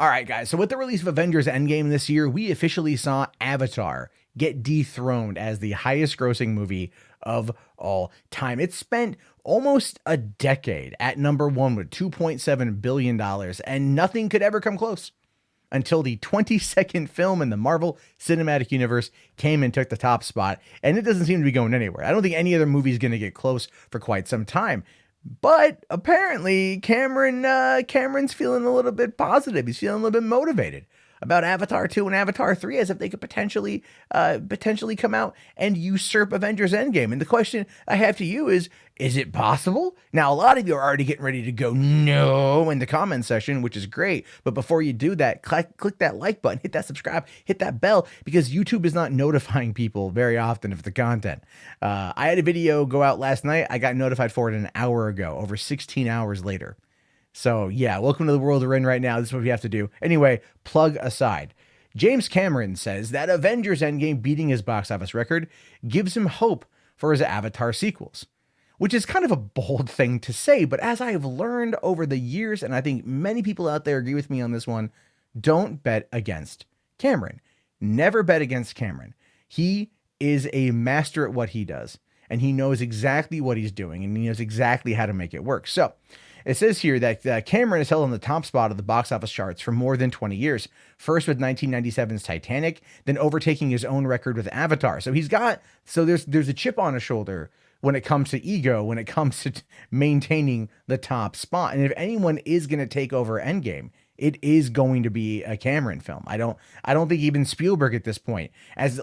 All right, guys. So with the release of Avengers Endgame this year, we officially saw Avatar get dethroned as the highest grossing movie of all time. It spent almost a decade at number one with $2.7 billion, and nothing could ever come close until the 22nd film in the Marvel Cinematic Universe came and took the top spot, and it doesn't seem to be going anywhere. I don't think any other movie is going to get close for quite some time. But apparently, Cameron's feeling a little bit positive. He's feeling a little bit motivated about Avatar 2 and Avatar 3 as if they could potentially come out and usurp Avengers Endgame. And the question I have to you is it possible? Now, a lot of you are already getting ready to go no in the comment section, which is great. But before you do that, click that like button, hit that subscribe, hit that bell, because YouTube is not notifying people very often of the content. I had a video go out last night. I got notified for it an hour ago, over 16 hours later. So yeah, welcome to the world we're in right now. This is what we have to do. Anyway, plug aside. James Cameron says that Avengers Endgame beating his box office record gives him hope for his Avatar sequels, which is kind of a bold thing to say, but as I have learned over the years, and I think many people out there agree with me on this one, don't bet against Cameron. Never bet against Cameron. He is a master at what he does, and he knows exactly what he's doing, and he knows exactly how to make it work. So it says here that Cameron has held on the top spot of the box office charts for more than 20 years. First with 1997's Titanic, then overtaking his own record with Avatar. So there's a chip on his shoulder when it comes to ego, when it comes to maintaining the top spot. And if anyone is going to take over Endgame, it is going to be a Cameron film. I don't think even Spielberg at this point, as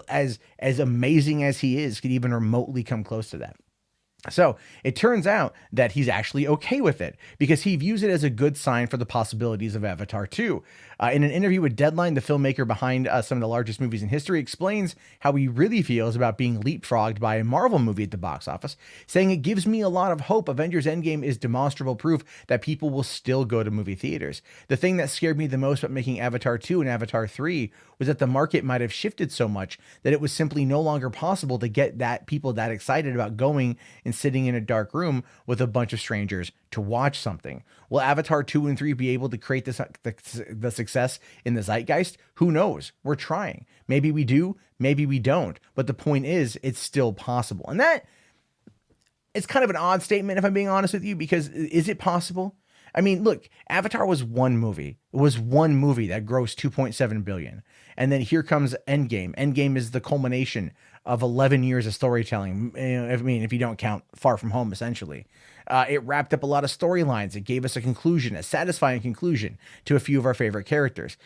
amazing as he is, could even remotely come close to that. So it turns out that he's actually okay with it because he views it as a good sign for the possibilities of Avatar 2. In an interview with Deadline, the filmmaker behind some of the largest movies in history explains how he really feels about being leapfrogged by a Marvel movie at the box office, saying, "It gives me a lot of hope. Avengers Endgame is demonstrable proof that people will still go to movie theaters. The thing that scared me the most about making Avatar 2 and Avatar 3 was that the market might have shifted so much that it was simply no longer possible to get people that excited about going and sitting in a dark room with a bunch of strangers to watch something. Will Avatar 2 and 3 be able to create the success in the zeitgeist? Who knows? We're trying. Maybe we do, maybe we don't. But the point is, it's still possible." And that it's kind of an odd statement, if I'm being honest with you, because is it possible? I mean, look, Avatar was one movie. It was one movie that grossed 2.7 billion. And then here comes Endgame. Endgame is the culmination of 11 years of storytelling. I mean, if you don't count Far From Home, essentially. It wrapped up a lot of storylines. It gave us a conclusion, a satisfying conclusion to a few of our favorite characters.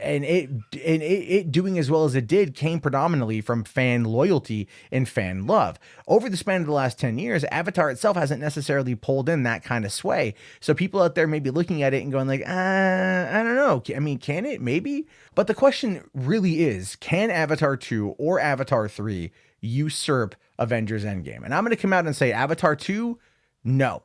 And it doing as well as it did came predominantly from fan loyalty and fan love. Over the span of the last 10 years, Avatar itself hasn't necessarily pulled in that kind of sway. So people out there may be looking at it and going like, I don't know. I mean, can it? Maybe. But the question really is, can Avatar 2 or Avatar 3 usurp Avengers Endgame? And I'm going to come out and say Avatar 2, no.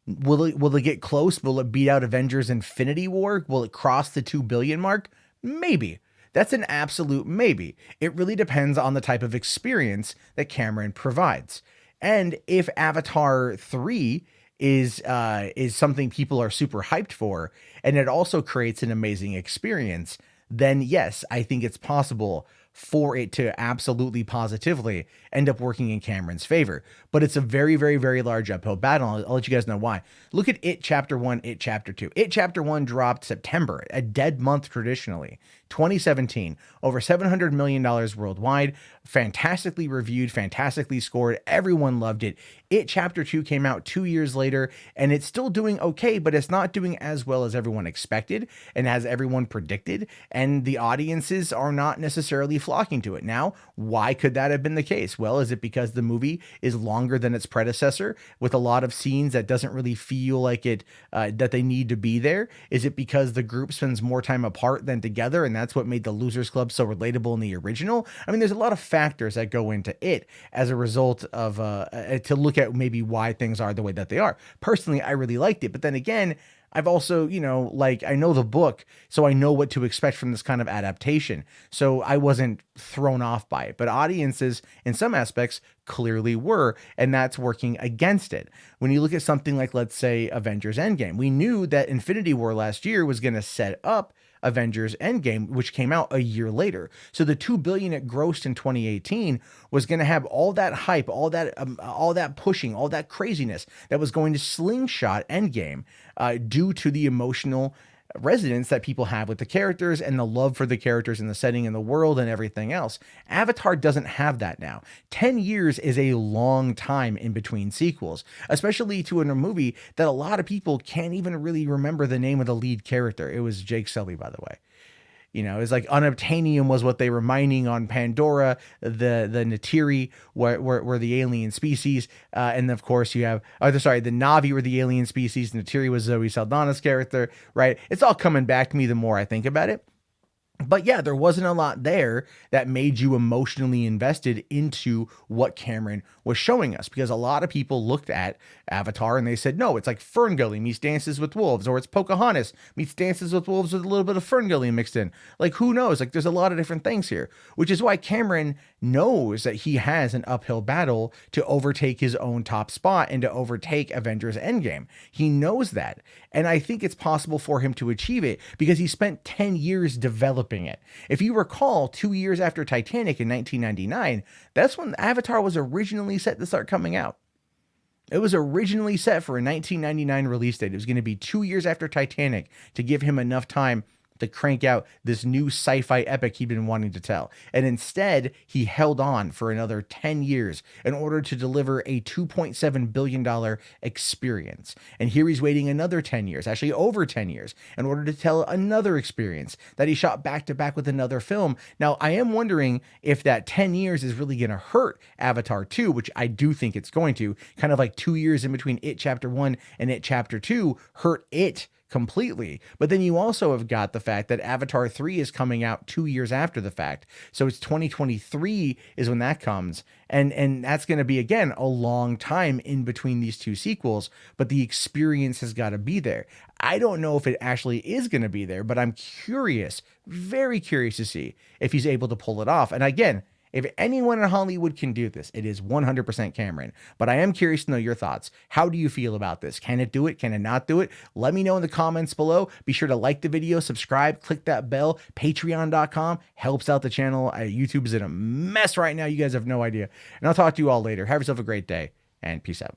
Will it get close? Will it beat out Avengers Infinity War? Will it cross the 2 billion mark? Maybe. That's an absolute maybe. It really depends on the type of experience that Cameron provides. And if Avatar 3 is something people are super hyped for, and it also creates an amazing experience, then yes, I think it's possible for it to absolutely positively end up working in Cameron's favor. But it's a very, very, very large uphill battle. I'll let you guys know why. Look at It Chapter 1, It Chapter 2. It Chapter 1 dropped September, a dead month traditionally, 2017, over $700 million worldwide, fantastically reviewed, fantastically scored. Everyone loved it. It Chapter 2 came out 2 years later, and it's still doing okay, but it's not doing as well as everyone expected and as everyone predicted, and the audiences are not necessarily flocking to it. Now, why could that have been the case? Well, is it because the movie is longer than its predecessor with a lot of scenes that doesn't really feel like it, that they need to be there? Is it because the group spends more time apart than together, and that's what made the Losers Club so relatable in the original? I mean, there's a lot of factors that go into it as a result of, to look at maybe why things are the way that they are. Personally, I really liked it, but then again, I've also, I know the book, so I know what to expect from this kind of adaptation. So I wasn't thrown off by it, but audiences in some aspects clearly were, and that's working against it. When you look at something like, let's say, Avengers Endgame, we knew that Infinity War last year was going to set up Avengers Endgame, which came out a year later. So the 2 billion it grossed in 2018 was going to have all that hype, all that pushing, all that craziness that was going to slingshot Endgame due to the emotional resonance that people have with the characters and the love for the characters and the setting and the world and everything else. Avatar doesn't have that now. 10 years is a long time in between sequels, especially to a movie that a lot of people can't even really remember the name of the lead character. It was Jake Sully, by the way. It's like unobtainium was what they were mining on Pandora. The Natiri were the alien species, and of course you have, the Navi were the alien species. Natiri was Zoe Saldana's character, right? It's all coming back to me the more I think about it. But yeah, there wasn't a lot there that made you emotionally invested into what Cameron was showing us, because a lot of people looked at Avatar and they said, no, it's like Ferngully meets Dances with Wolves, or it's Pocahontas meets Dances with Wolves with a little bit of Ferngully mixed in. Like, who knows? Like, there's a lot of different things here, which is why Cameron knows that he has an uphill battle to overtake his own top spot and to overtake Avengers Endgame. He knows that. And I think it's possible for him to achieve it because he spent 10 years developing it. If you recall, 2 years after Titanic in 1999, that's when Avatar was originally set to start coming out. It was originally set for a 1999 release date. It was going to be 2 years after Titanic to give him enough time to crank out this new sci-fi epic he'd been wanting to tell. And instead, he held on for another 10 years in order to deliver a $2.7 billion experience. And here he's waiting another 10 years, actually over 10 years, in order to tell another experience that he shot back to back with another film. Now, I am wondering if that 10 years is really going to hurt Avatar 2, which I do think it's going to. Kind of like 2 years in between It Chapter 1 and It Chapter 2 hurt it completely. But then you also have got the fact that Avatar 3 is coming out 2 years after the fact. So it's 2023 is when that comes. And that's going to be, again, a long time in between these two sequels, but the experience has got to be there. I don't know if it actually is going to be there, but I'm curious, very curious to see if he's able to pull it off. And again, if anyone in Hollywood can do this, it is 100% Cameron. But I am curious to know your thoughts. How do you feel about this? Can it do it? Can it not do it? Let me know in the comments below. Be sure to like the video, subscribe, click that bell. Patreon.com helps out the channel. YouTube is in a mess right now. You guys have no idea. And I'll talk to you all later. Have yourself a great day, and peace out.